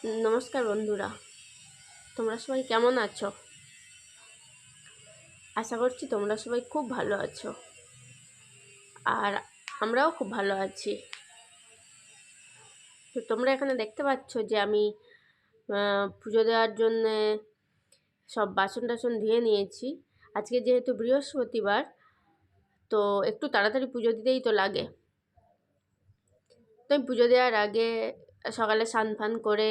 নমস্কার বন্ধুরা, তোমরা সবাই কেমন আছো? আশা করছি তোমরা সবাই খুব ভালো আছো, আর আমরাও খুব ভালো আছি। তো তোমরা এখানে দেখতে পাচ্ছ যে আমি পুজো দেওয়ার জন্যে সব বাসন টাসন ধুয়ে নিয়েছি। আজকে যেহেতু বৃহস্পতিবার, তো একটু তাড়াতাড়ি পুজো দিতেই তো লাগে। তো আমি পুজো দেওয়ার আগে সকালে স্নান ফান করে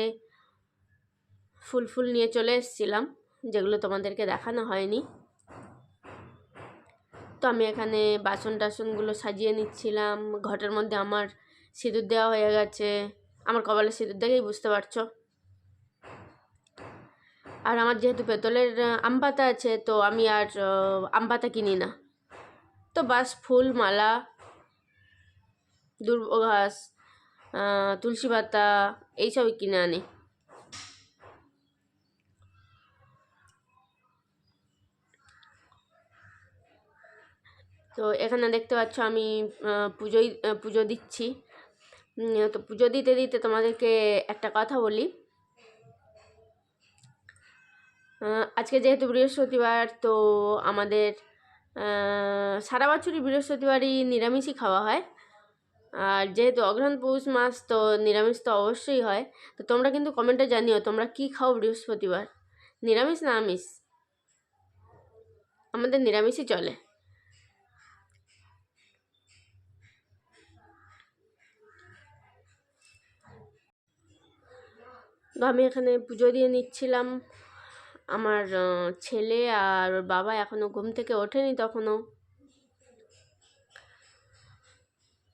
ফুল নিয়ে চলে এসেছিলাম, যেগুলো তোমাদেরকে দেখানো হয়নি। তো আমি এখানে বাসন টাসনগুলো সাজিয়ে নিচ্ছিলাম। ঘটের মধ্যে আমার সিঁদুর দেওয়া হয়ে গেছে, আমার কপালে সিঁদুর দেখেই বুঝতে পারছো। আর আমার যেহেতু পেতলের আম পাতা আছে, তো আমি আর আম পাতা কিনি না। তো বাস ফুল, মালা, দুর্ব ঘাস, তুলসী পাতা এইসবই কিনে আনি। তো এখানে দেখতে পাচ্ছ আমি পুজো দিচ্ছি। তো পুজো দিতে দিতে তোমাদেরকে একটা কথা বলি। আজকে যেহেতু বৃহস্পতিবার, তো আমাদের সারা বছরই বৃহস্পতিবারই নিরামিষই খাওয়া হয়। আর যেহেতু অঘ্রাণ পৌষ মাস, তো নিরামিষ তো অবশ্যই হয়। তো তোমরা কিন্তু কমেন্টে জানিও তোমরা কি খাও বৃহস্পতিবার, নিরামিষ না আমিষ? আমাদের নিরামিষই চলে। তো আমি এখানে পুজো দিয়ে নিচ্ছিলাম। আমার ছেলে আর ওর বাবা এখনও ঘুম থেকে ওঠেনি তখনও,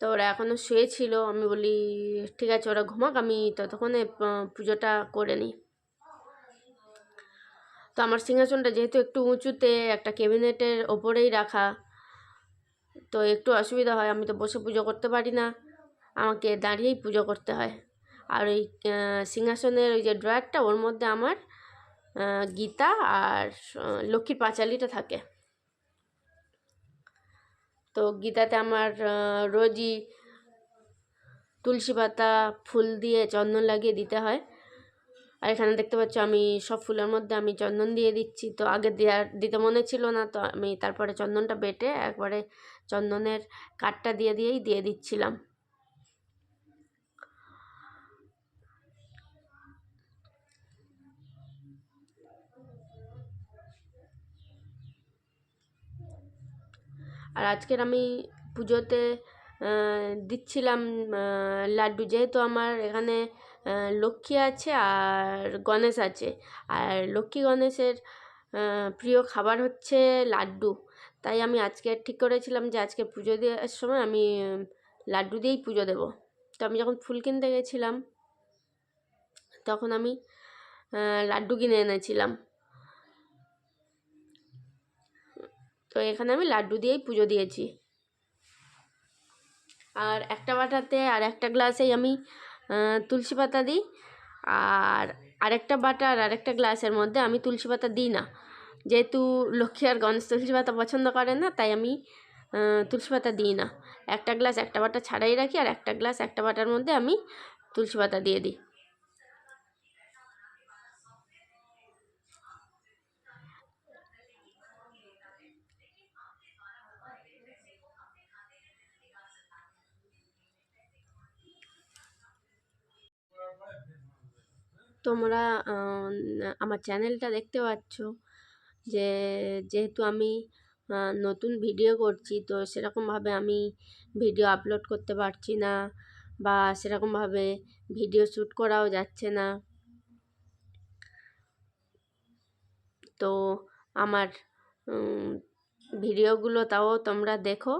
তো ওরা এখনও শুয়েছিল। আমি বলি ঠিক আছে, ওরা ঘুমাক, আমি ততক্ষণে পুজোটা করে নিই। তো আমার সিংহাসনটা যেহেতু একটু উঁচুতে, একটা ক্যাবিনেটের ওপরেই রাখা, তো একটু অসুবিধা হয়। আমি তো বসে পুজো করতে পারি না, আমাকে দাঁড়িয়েই পুজো করতে হয়। আর ওই সিংহাসনের ওই যে ড্রয়ারটা, ওর মধ্যে আমার গীতা আর লক্ষ্মীর পাঁচালিটা থাকে। তো গীতাতে আমার রোজই তুলসী পাতা ফুল দিয়ে চন্দন লাগিয়ে দিতে হয়। আর এখানে দেখতে পাচ্ছ আমি সব ফুলের মধ্যে আমি চন্দন দিয়ে দিচ্ছি। তো আগে দিতে মনে ছিল না, তো আমি তারপরে চন্দনটা বেটে একবারে চন্দনের কাঠটা দিয়ে দিচ্ছিলাম। আর আজকের আমি পুজোতে দিচ্ছিলাম লাড্ডু। যেহেতু আমার এখানে লক্ষ্মী আছে আর গণেশ আছে, আর লক্ষ্মী গণেশের প্রিয় খাবার হচ্ছে লাড্ডু। তাই আমি আজকে ঠিক করেছিলাম যে আজকে পুজো দেওয়ার সময় আমি লাড্ডু দিয়েই পুজো দেবো। তো আমি যখন ফুল কিনতে গেছিলাম, তখন আমি লাড্ডু কিনে এনেছিলাম। তো এখানে আমি লাড্ডু দিয়েই পুজো দিয়েছি। আর একটা বাটাতে আর একটা গ্লাসেই আমি তুলসী পাতা দিই, আর আরেকটা বাটা আর আরেকটা গ্লাসের মধ্যে আমি তুলসী পাতা দিই না। যেহেতু লক্ষ্মী আর গণেশ তুলসী পাতা পছন্দ করে না, তাই আমি তুলসী পাতা দিই না। একটা গ্লাস একটা বাটা ছাড়াই রাখি, আর একটা গ্লাস একটা বাটার মধ্যে আমি তুলসী পাতা দিয়ে দিই। তোমরা আমার চ্যানেলটা দেখতে পাচ্ছ যে যেহেতু আমি নতুন ভিডিও করছি, তো সেরকমভাবে আমি ভিডিও আপলোড করতে পারছি না, বা সেরকমভাবে ভিডিও শ্যুট করাও যাচ্ছে না। তো আমার ভিডিওগুলো তাও তোমরা দেখো,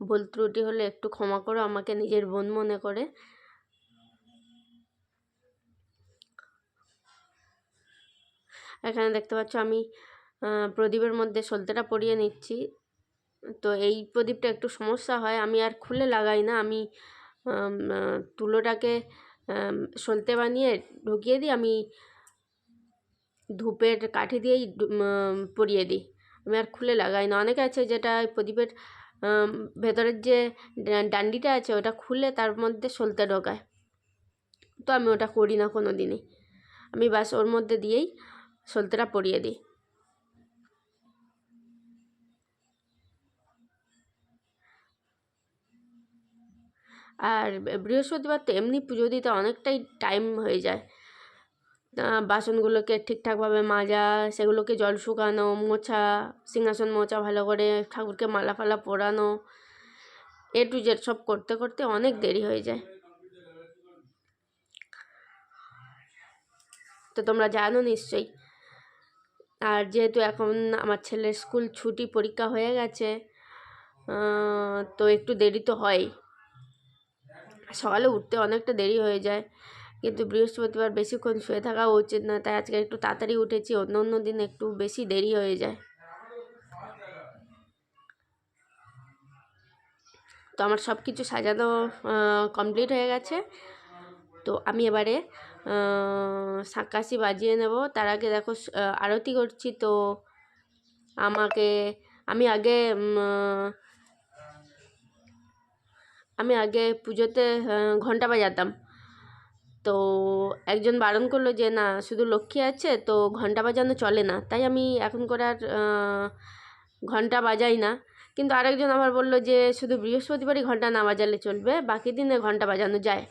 ভুল ত্রুটি হলে একটু ক্ষমা করো আমাকে নিজের বোন মনে করে। এখানে দেখতে পাচ্ছ আমি প্রদীপের মধ্যে সলতেটা পরিয়ে নিচ্ছি। তো এই প্রদীপটা একটু সমস্যা হয়, আমি আর খুলে লাগাই না, আমি তুলোটাকে সলতে বানিয়ে ঢুকিয়ে দিই, আমি ধূপের কাঠি দিয়েই পরিয়ে দিই, আমি আর খুলে লাগাই না। অনেকে আছে যেটা প্রদীপের ভেতরের যে ডান্ডিটা আছে ওটা খুলে তার মধ্যে সলতে ঢোকায়, তো আমি ওটা করি না কোনো দিনই। আমি বাস ওর মধ্যে দিয়েই সলতেটা পরিয়ে দিই। আর বৃহস্পতিবার তো এমনি পুজো দিতে অনেকটাই টাইম হয়ে যায়। বাসনগুলোকে ঠিকঠাকভাবে মাজা, সেগুলোকে জল শুকানো, মোছা, সিংহাসন মোছা, ভালো করে ঠাকুরকে মালা ফালা পরানো, এ টু জেড সব করতে করতে অনেক দেরি হয়ে যায়। তো তোমরা জানো নিশ্চয়ই। আর যেহেতু এখন আমার ছেলের স্কুল ছুটি, পরীক্ষা হয়ে গেছে, তো একটু দেরি তো হয়, সকালে উঠতে অনেকটা দেরি হয়ে যায়। কিন্তু বৃহস্পতিবার বেশিক্ষণ শুয়ে থাকা উচিত না, তাই আজকে একটু তাড়াতাড়ি উঠেছি, অন্য অন্য দিন একটু বেশি দেরি হয়ে যায়। তো আমার সব কিছু সাজানো কমপ্লিট হয়ে গেছে। তো আমি এবারে শাঁকাশি বাজিয়ে নেব। তার আগে দেখো আরতি করছি, তো আমাকে আমি আগে আমি আগে পুজোতে ঘন্টা বাজাতাম। তো একজন বারণ করলো যে না, শুধু লক্ষ্মী আছে তো ঘন্টা বাজানো চলে না, তাই আমি এখন করে আর ঘন্টা বাজাই না। কিন্তু আরেকজন আবার বললো যে শুধু বৃহস্পতিবারই ঘন্টা না বাজালে চলবে, বাকি দিনে ঘন্টা বাজানো যায়।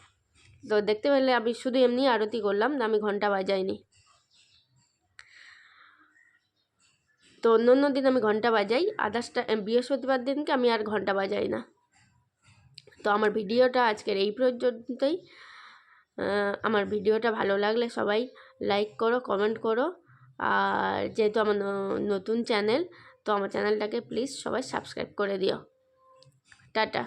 তো দেখতে পেলে আমি শুধু এমনি আরতি করলাম, আমি ঘন্টা বাজাইনি। তো অন্য অন্য দিন আমি ঘন্টা বাজাই, আদার্সটা বৃহস্পতিবার দিনকে আমি আর ঘন্টা বাজাই না। তো আমার ভিডিওটা আজকের এই পর্যন্তই। আমার ভিডিওটা ভালো লাগলে সবাই লাইক করো, কমেন্ট করো। আর যেহেতু আমার নতুন চ্যানেল, তো আমার চ্যানেলটাকে প্লিজ সবাই সাবস্ক্রাইব করে দিও। টাটা।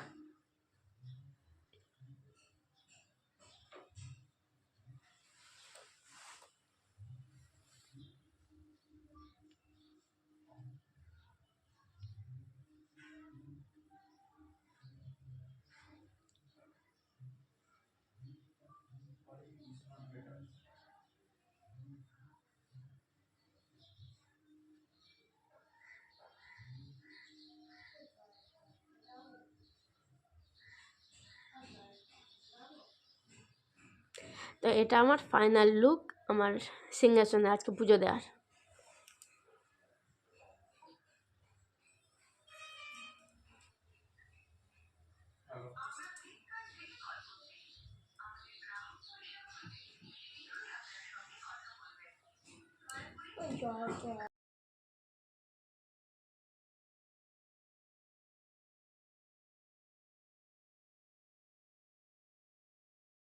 তো এটা আমার ফাইনাল লুক আমার সিংহাসনে আজকে পুজো দেওয়ার।